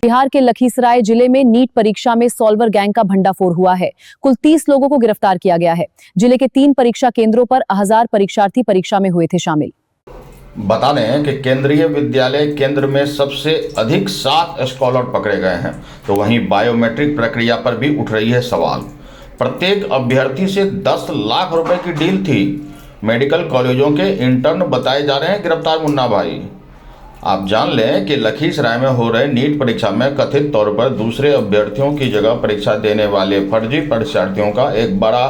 बिहार के लखीसराय जिले में नीट परीक्षा में सॉल्वर गैंग का भंडाफोड़ हुआ है। कुल 30 लोगों को गिरफ्तार किया गया है। जिले के 3 परीक्षा केंद्रों पर 1000 परीक्षार्थी परीक्षा में हुए थे शामिल। बता दें कि केंद्रीय विद्यालय केंद्र में सबसे अधिक 7 स्कॉलर पकड़े गए हैं, तो वहीं बायोमेट्रिक प्रक्रिया पर भी उठ रही है सवाल। प्रत्येक अभ्यर्थी से 10 लाख रुपए की डील थी। मेडिकल कॉलेजों के इंटर्न बताए जा रहे हैं गिरफ्तार मुन्ना भाई। आप जान लें कि लखीसराय में हो रहे नीट परीक्षा में कथित तौर पर दूसरे अभ्यर्थियों की जगह परीक्षा देने वाले फर्जी परीक्षार्थियों का एक बड़ा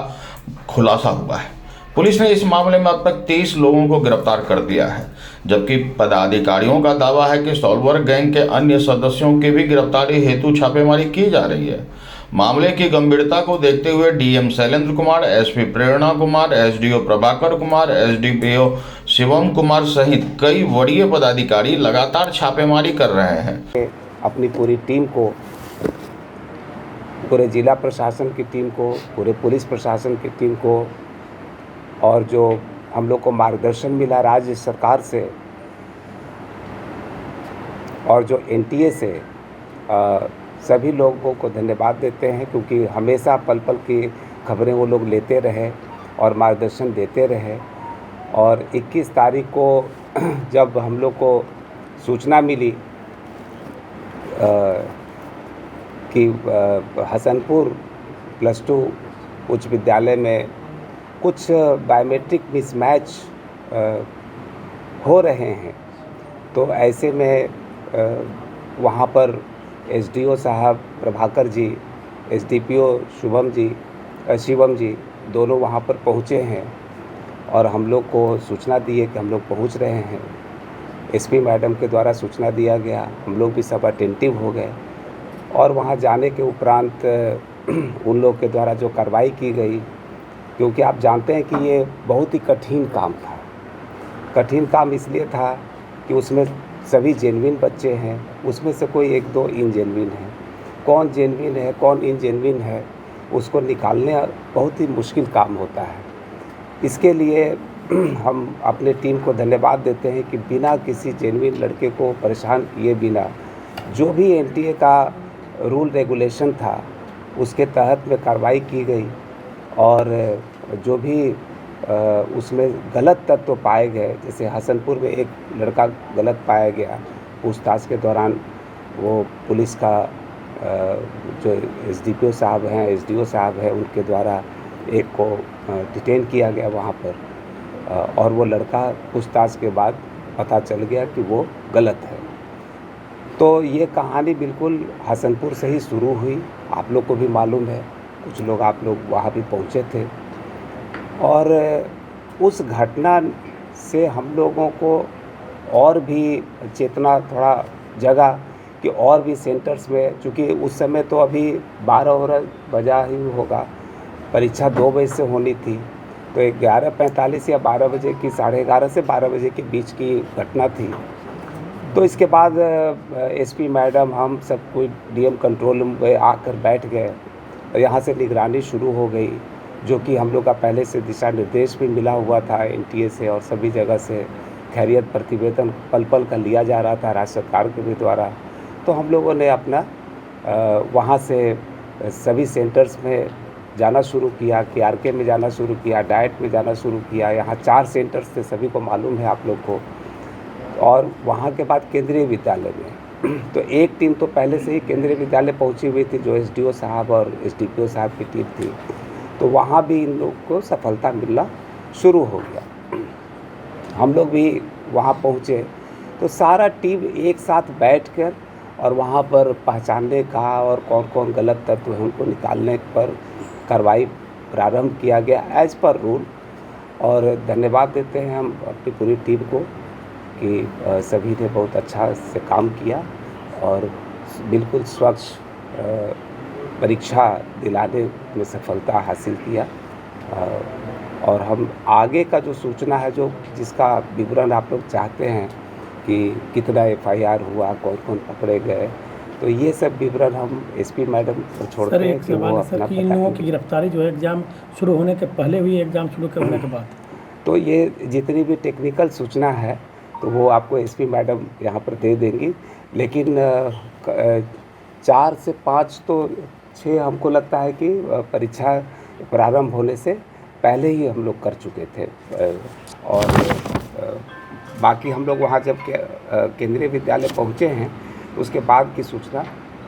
खुलासा हुआ है। पुलिस ने इस मामले में अब तक 30 लोगों को गिरफ्तार कर दिया है, जबकि पदाधिकारियों का दावा है कि सॉल्वर गैंग के अन्य सदस्यों की भी गिरफ्तारी हेतु छापेमारी की जा रही है। मामले की गंभीरता को देखते हुए डीएम शैलेंद्र कुमार, एसपी प्रेरणा कुमार, एसडीओ प्रभाकर कुमार, एसडीपीओ शिवम कुमार सहित कई वरीय पदाधिकारी लगातार छापेमारी कर रहे हैं। अपनी पूरी टीम को, पूरे जिला प्रशासन की टीम को, पूरे पुलिस प्रशासन की टीम को, और जो हम लोग को मार्गदर्शन मिला राज्य सरकार से और जो एनटीए से, सभी लोगों को धन्यवाद देते हैं, क्योंकि हमेशा पल पल की खबरें वो लोग लेते रहे और मार्गदर्शन देते रहे। और 21 तारीख को जब हम लोग को सूचना मिली कि हसनपुर +2 उच्च विद्यालय में कुछ बायोमेट्रिक मिसमैच हो रहे हैं, तो ऐसे में वहाँ पर एसडीओ साहब प्रभाकर जी, एसडीपीओ शिवम जी दोनों वहाँ पर पहुँचे हैं और हम लोग को सूचना दी है कि हम लोग पहुँच रहे हैं। एसपी मैडम के द्वारा सूचना दिया गया, हम लोग भी सब अटेंटिव हो गए और वहाँ जाने के उपरांत उन लोग के द्वारा जो कार्रवाई की गई, क्योंकि आप जानते हैं कि ये बहुत ही कठिन काम था। कठिन काम इसलिए था कि उसमें सभी जेन्युइन बच्चे हैं, उसमें से कोई 1-2 इनजेन्युइन हैं। कौन जेन्युइन है, कौन इनजेन्युइन है, उसको निकालने बहुत ही मुश्किल काम होता है। इसके लिए हम अपने टीम को धन्यवाद देते हैं कि बिना किसी जेन्युइन लड़के को परेशान किए बिना, जो भी एनटीए का रूल रेगुलेशन था उसके तहत में कार्रवाई की गई और जो भी उसमें गलत तत्व पाए गए, जैसे हसनपुर में एक लड़का गलत पाया गया, पूछताछ के दौरान वो पुलिस का जो एसडीपीओ साहब हैं, एसडीओ साहब हैं, उनके द्वारा एक को डिटेन किया गया वहाँ पर और वो लड़का पूछताछ के बाद पता चल गया कि वो गलत है। तो ये कहानी बिल्कुल हसनपुर से ही शुरू हुई। आप लोग को भी मालूम है, कुछ लोग आप लोग वहाँ भी पहुँचे थे और उस घटना से हम लोगों को और भी चेतना थोड़ा जगा कि और भी सेंटर्स में, चूँकि उस समय तो अभी 12 बजा ही होगा, परीक्षा 2 बजे से होनी थी, तो 11:45 या 12 बजे की, 11:30 से 12 बजे के बीच की घटना थी। तो इसके बाद एसपी मैडम, हम सब कोई डीएम कंट्रोल रूम में आकर बैठ गए और यहाँ से निगरानी शुरू हो गई, जो कि हम लोग का पहले से दिशा निर्देश भी मिला हुआ था एनटीए से और सभी जगह से। खैरियत प्रतिवेदन पल पल का लिया जा रहा था राज्य सरकार के भी द्वारा। तो हम लोगों ने अपना वहाँ से सभी सेंटर्स में जाना शुरू किया, केआरके में जाना शुरू किया, डाइट में जाना शुरू किया। यहाँ 4 सेंटर्स थे, सभी को मालूम है आप लोग को। और वहाँ के बाद केंद्रीय विद्यालय में तो एक टीम तो पहले से ही केंद्रीय विद्यालय पहुँची हुई थी, जो एसडीओ साहब और एसडीपीओ साहब की टीम थी, तो वहाँ भी इन लोग को सफलता मिलना शुरू हो गया। हम लोग भी वहाँ पहुँचे तो सारा टीम एक साथ बैठकर और वहाँ पर पहचानने का और कौन कौन गलत तत्व हैं उनको निकालने पर कार्रवाई प्रारंभ किया गया एज़ पर रूल। और धन्यवाद देते हैं हम अपनी पूरी टीम को कि सभी ने बहुत अच्छा से काम किया और बिल्कुल स्वच्छ परीक्षा दिलाने में सफलता हासिल किया। और हम आगे का जो सूचना है, जो जिसका विवरण आप लोग चाहते हैं कि कितना एफआईआर हुआ, कौन कौन पकड़े गए, तो ये सब विवरण हम एसपी मैडम पर छोड़ते सर हैं एक कि वो सवाल है अपना सर कि इन लोगों की बताएंगे। गिरफ्तारी जो है एग्जाम शुरू होने के पहले हुई, एग्जाम शुरू होने के बाद? तो ये जितनी भी टेक्निकल सूचना है तो वो आपको एसपी मैडम यहाँ पर दे देंगी, लेकिन 4 से 5 तो 6 हमको लगता है कि परीक्षा प्रारंभ होने से पहले ही हम लोग कर चुके थे। और बाकी हम लोग वहाँ जब केंद्रीय विद्यालय पहुँचे हैं तो उसके बाद की सूचना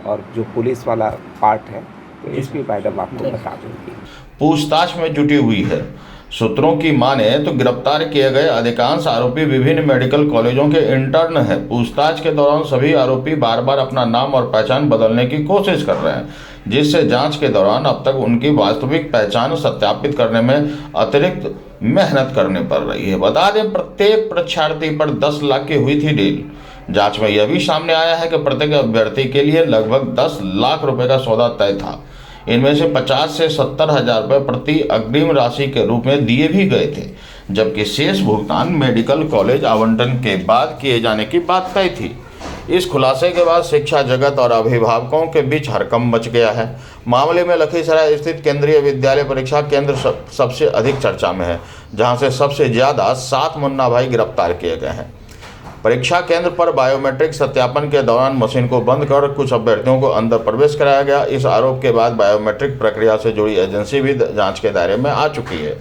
और जो पुलिस वाला पार्ट है तो एसपी मैडम आपको बता देंगी। पूछताछ में जुटी हुई है। सूत्रों की माने तो गिरफ्तार किए गए अधिकांश आरोपी विभिन्न मेडिकल कॉलेजों के इंटर्न हैं। पूछताछ के दौरान सभी आरोपी बार बार अपना नाम और पहचान बदलने की कोशिश कर रहे हैं, जिससे जांच के दौरान अब तक उनकी वास्तविक पहचान सत्यापित करने में अतिरिक्त मेहनत करनी पड़ रही है। बता दें, प्रत्येक परीक्षार्थी पर 10 लाख की हुई थी डील। जांच में यह भी सामने आया है कि प्रत्येक अभ्यर्थी के लिए लगभग 10 लाख रुपए का सौदा तय था। इनमें से 50 से 70 हजार रुपये प्रति अग्रिम राशि के रूप में दिए भी गए थे, जबकि शेष भुगतान मेडिकल कॉलेज आवंटन के बाद किए जाने की बात तय थी। इस खुलासे के बाद शिक्षा जगत और अभिभावकों के बीच हड़कंप मच गया है। मामले में लखीसराय स्थित केंद्रीय विद्यालय परीक्षा केंद्र सबसे अधिक चर्चा में है, जहां से सबसे ज़्यादा 7 मुन्ना भाई गिरफ्तार किए गए हैं। परीक्षा केंद्र पर बायोमेट्रिक सत्यापन के दौरान मशीन को बंद कर कुछ अभ्यर्थियों को अंदर प्रवेश कराया गया। इस आरोप के बाद बायोमेट्रिक प्रक्रिया से जुड़ी एजेंसी भी जांच के दायरे में आ चुकी है।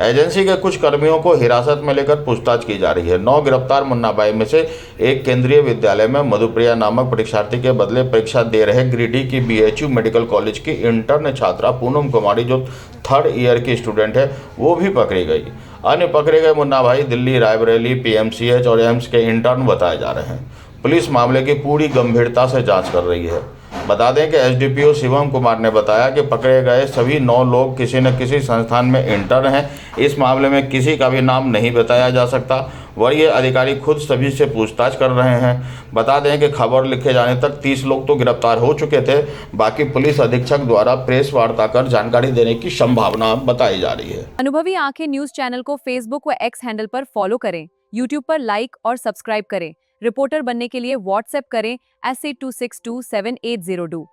एजेंसी के कुछ कर्मियों को हिरासत में लेकर पूछताछ की जा रही है। 9 गिरफ्तार मुन्ना भाई में से एक केंद्रीय विद्यालय में मधुप्रिया नामक परीक्षार्थी के बदले परीक्षा दे रहे गिरिडीह की बीएचयू मेडिकल कॉलेज की इंटर्न छात्रा पूनम कुमारी, जो 3rd ईयर की स्टूडेंट है, वो भी पकड़ी गई। अन्य पकड़े गए मुन्ना भाई दिल्ली, रायबरेली, पीएमसीएच और एम्स के इंटर्न बताए जा रहे हैं। पुलिस मामले की पूरी गंभीरता से जांच कर रही है। बता दें कि एसडीपीओ शिवम कुमार ने बताया कि पकड़े गए सभी 9 लोग किसी न किसी संस्थान में इंटर्न हैं। इस मामले में किसी का भी नाम नहीं बताया जा सकता। वरीय अधिकारी खुद सभी से पूछताछ कर रहे हैं। बता दें कि खबर लिखे जाने तक 30 लोग तो गिरफ्तार हो चुके थे। बाकी पुलिस अधीक्षक द्वारा प्रेस वार्ता कर जानकारी देने की संभावना बताई जा रही है। अनुभवी आंखें न्यूज चैनल को फेसबुक व एक्स हैंडल पर फॉलो करें, यूट्यूब पर लाइक और सब्सक्राइब करें। रिपोर्टर बनने के लिए व्हाट्सएप करें 8826278802।